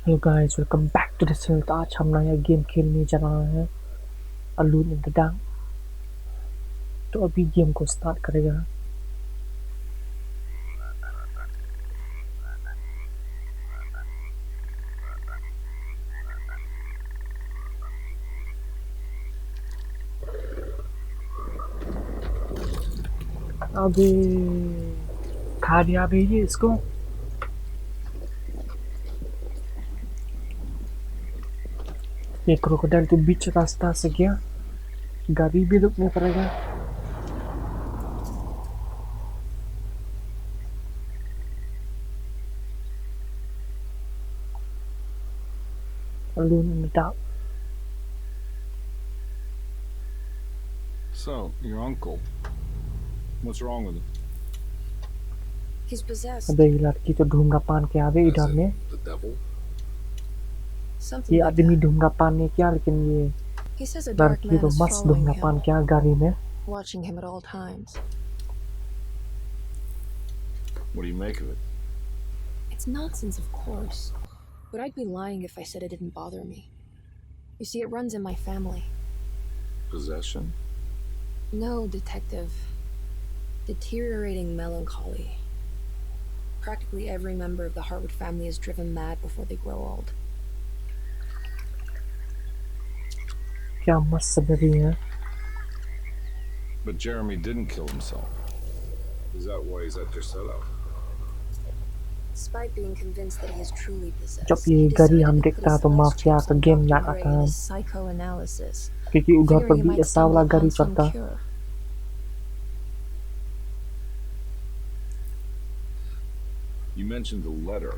Hello guys, welcome back to the channel. तो आज हम नया गेम खेलने जा रहा है, अलोन इन द डार्क। तो अभी गेम को स्टार्ट करेगा। अभी खा दिया भेजिए इसको। ये क्रोकोडाइल तो बीच रास्ता से गया, गाड़ी भी रुकने पड़ेगा। Alone in the dark. So, your uncle. What's wrong with him? He's possessed. अबे ये लड़की तो धूम्रपान के आवे As इधर in में। the devil? Something ये like आदमी that. धूम्रपान ने किया, लेकिन ये He says a dark लड़की man तो is मस्त following धूम्रपान him, किया गाड़ी में। watching him at all times. What do you make of it? It's nonsense, of course. But I'd be lying if I said it didn't bother me. You see, it runs in my family. Possession? No, detective. Deteriorating melancholy. Practically every member of the Hartwood family is driven mad before they grow old. क्या मस्त लग रही है। But Jeremy didn't kill himself. Is that why he's at your setup? Despite being convinced that he is truly जब possessed, ये he गाड़ी decided हम to put देखता his है तो eyes माफिया chips का on गेम Dr. याद Gray आता and है, his psychoanalysis, क्योंकि उधर पर figuring he भी might ऐसा वाला stumble गाड़ी upon some चलता। cure. You mentioned the letter.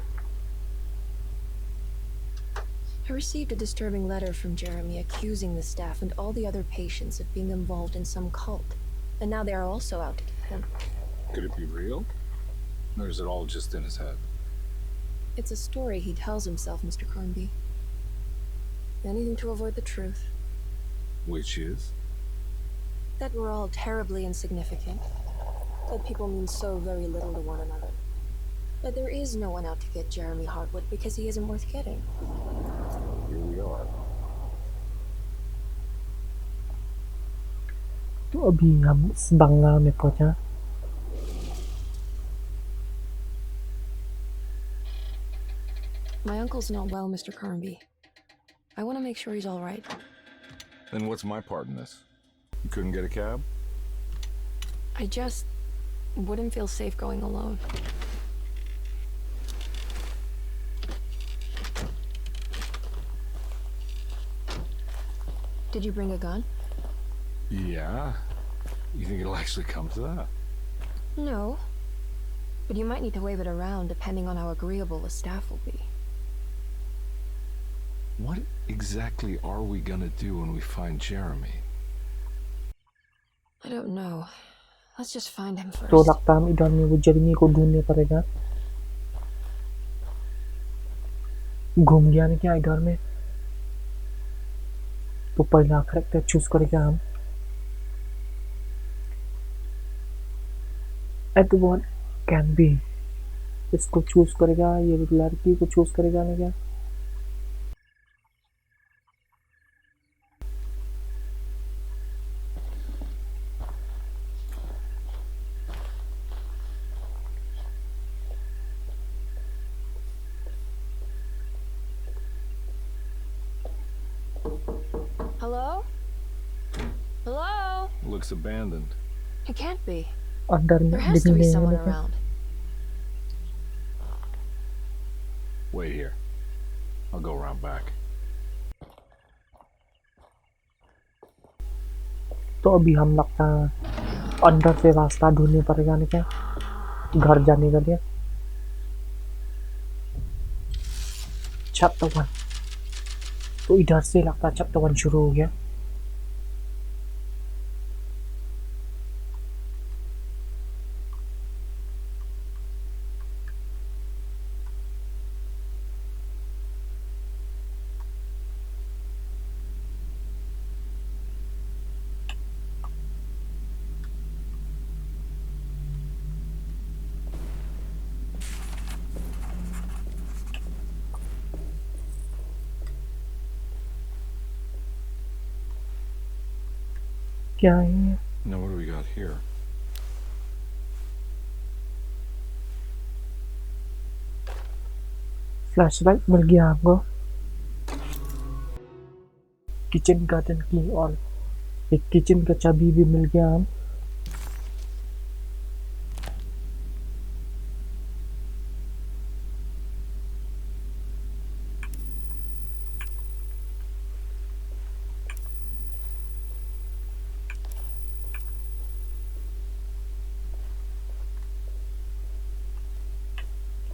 I received a disturbing letter from Jeremy accusing the staff and all the other patients of being involved in some cult. And now they are also out to get him. Could it be real? Or is it all just in his head? It's a story he tells himself, Mr. Cornby. Anything to avoid the truth. Which is? That we're all terribly insignificant. That people mean so very little to one another. That there is no one out to get Jeremy Hartwood because he isn't worth getting. Here we are. तो अभी हम इस बंगला में पहुंचा। My uncle's not well, Mr. Cornby. I want to make sure he's all right. Then what's my part in this? You couldn't get a cab? I just wouldn't feel safe going alone. Did you bring a gun? Yeah. You think it'll actually come to that? No. But you might need to wave it around depending on how agreeable the staff will be. What exactly are we gonna do when we find Jeremy? I don't know. Let's just find him तो first. लगता है इधर में वो जर्मी को ढूंढने पड़ेगा। घूम गया ना क्या इधर में, तो पहला करेक्टर चूज करेगा हम। एडवर्ड कैन बी इसको चूज करेगा, ये लड़की को चूज करेगा ना क्या। Hello? Hello? Looks abandoned. It can't be. अंदर में There has to आदमी be नहीं है someone ना क्या। around. Wait here. I'll go around back. तो अभी हम लगता है अंदर से रास्ता ढूंढने पड़ेगा ना क्या, घर जाने के लिए। चैप्टर 1, तो इधर से लगता है चैप्टर 1 शुरू हो गया। क्या है ये? Now what do we got here? Flashlight मिल गया हमको, किचन गार्डन की, और एक किचन का चाबी भी मिल गया हम।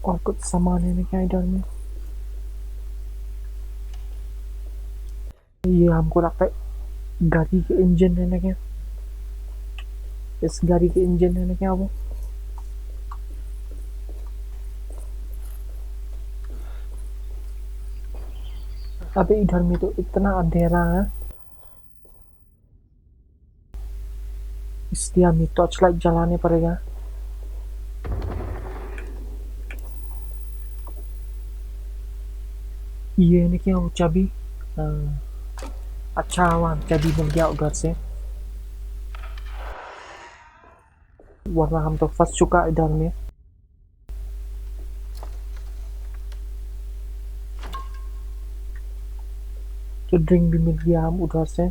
और कुछ सामान है क्या इधर में? ये हमको लगता है गाड़ी के इंजन है ना क्या? इस गाड़ी के इंजन है ना क्या वो? अबे इधर में तो इतना अंधेरा है, इसलिए हमें टॉर्च लाइट जलाने पड़ेगा। ये है क्या वो चाबी? अच्छा वहाँ चाबी मिल गया उधर से, वरना हम तो फंस चुका इधर में। तो ड्रिंक भी मिल गया हम उधर से।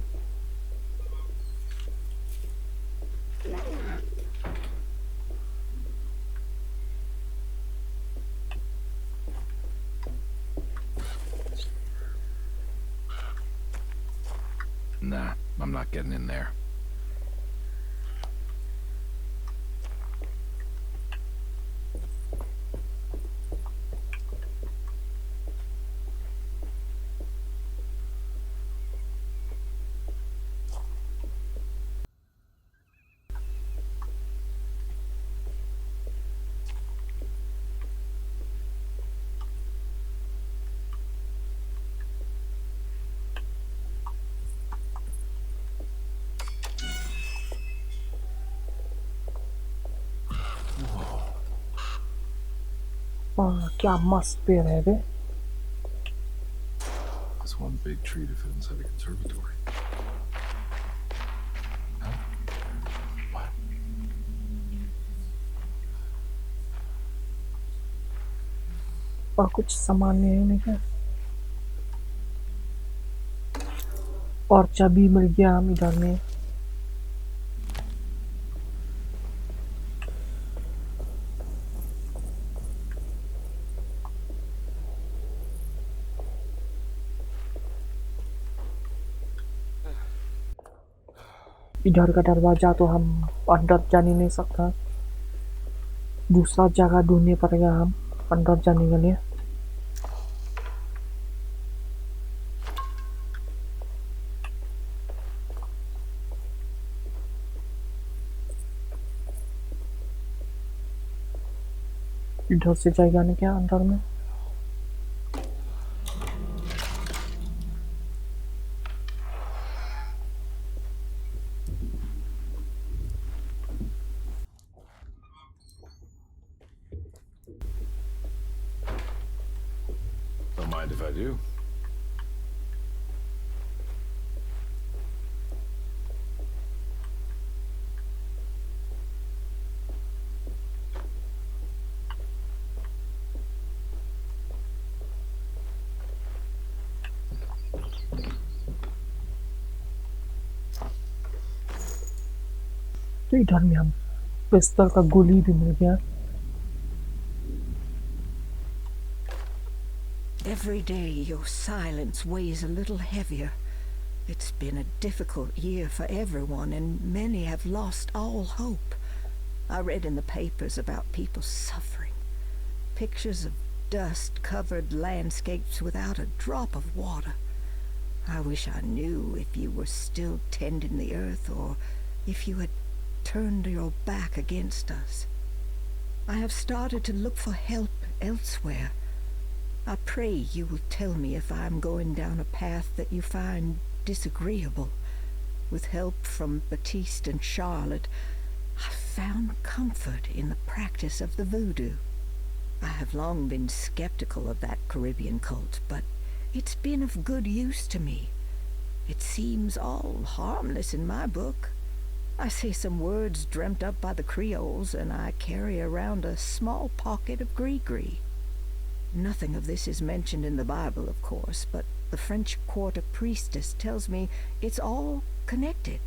Nah, I'm not getting in there. क्या मस्त पेड़ है बे। That's one big tree to fit inside a conservatory. Huh? What? और कुछ सामान है ना क्या? और चाबी मिल गया हम इधर में। इधर का दरवाजा तो हम अंदर जाने नहीं सकता, दूसरा जगह ढूंढने पड़ेगा हम अंदर जाने के लिए। इधर से जाएगा ना क्या अंदर में? Don't mind if I do. तो इधर में हम पिस्तौल का गोली भी मिल गया। Every day your silence weighs a little heavier. It's been a difficult year for everyone, and many have lost all hope. I read in the papers about people suffering. Pictures of dust-covered landscapes without a drop of water. I wish I knew if you were still tending the earth or if you had turned your back against us. I have started to look for help elsewhere. I pray you will tell me if I am going down a path that you find disagreeable. With help from Baptiste and Charlotte, I found comfort in the practice of the voodoo. I have long been skeptical of that Caribbean cult, but it's been of good use to me. It seems all harmless in my book. I say some words dreamt up by the Creoles, and I carry around a small pocket of gree-gree. Nothing of this is mentioned in the Bible, of course, but the French Quarter priestess tells me it's all connected.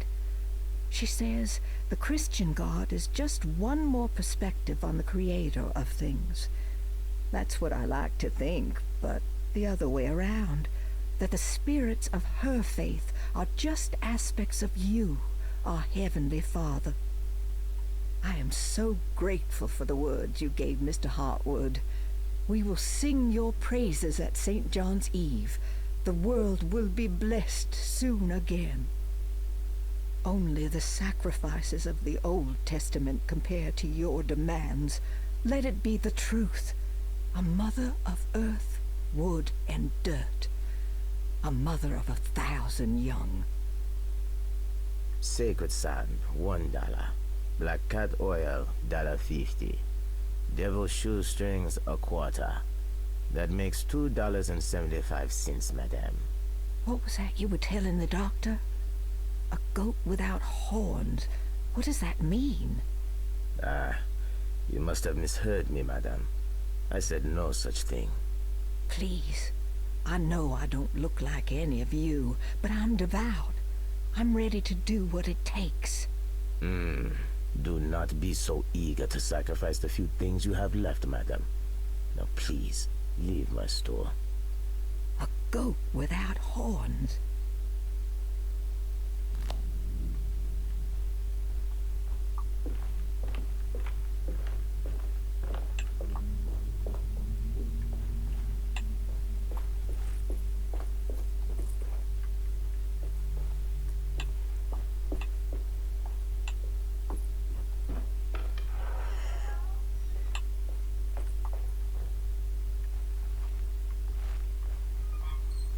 She says the Christian God is just one more perspective on the creator of things. That's what I like to think, but the other way around, that the spirits of her faith are just aspects of you, our Heavenly Father. I am so grateful for the words you gave Mr. Hartwood. We will sing your praises at St. John's Eve. The world will be blessed soon again. Only the sacrifices of the Old Testament compare to your demands. Let it be the truth. A mother of earth, wood, and dirt. A mother of 1,000 young. Sacred sand, $1. Black cat oil, $1.50. Devil shoestrings, a quarter. That makes $2.75, madame. What was that you were telling the doctor? A goat without horns. What does that mean? Ah, you must have misheard me, madame. I said no such thing. Please. I know I don't look like any of you, but I'm devout. I'm ready to do what it takes. Do not be so eager to sacrifice the few things you have left, madame. Now please, leave my store. A goat without horns.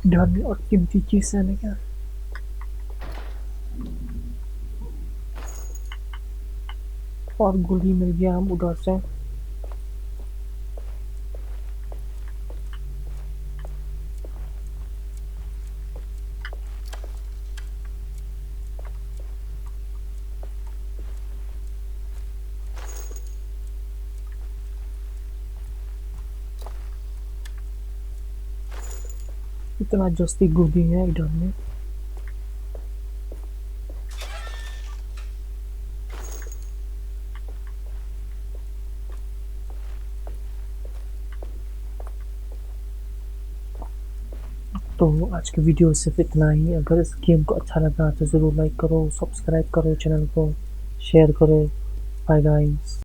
Dan aktivitě se nega. और गोली मिल गया हम उधर से. इतना जस्ती गोली है इधर में. तो आज की वीडियो सिर्फ इतना ही. अगर इस गेम को अच्छा लगा तो ज़रूर लाइक करो, सब्सक्राइब करो चैनल को, शेयर करो. Bye guys.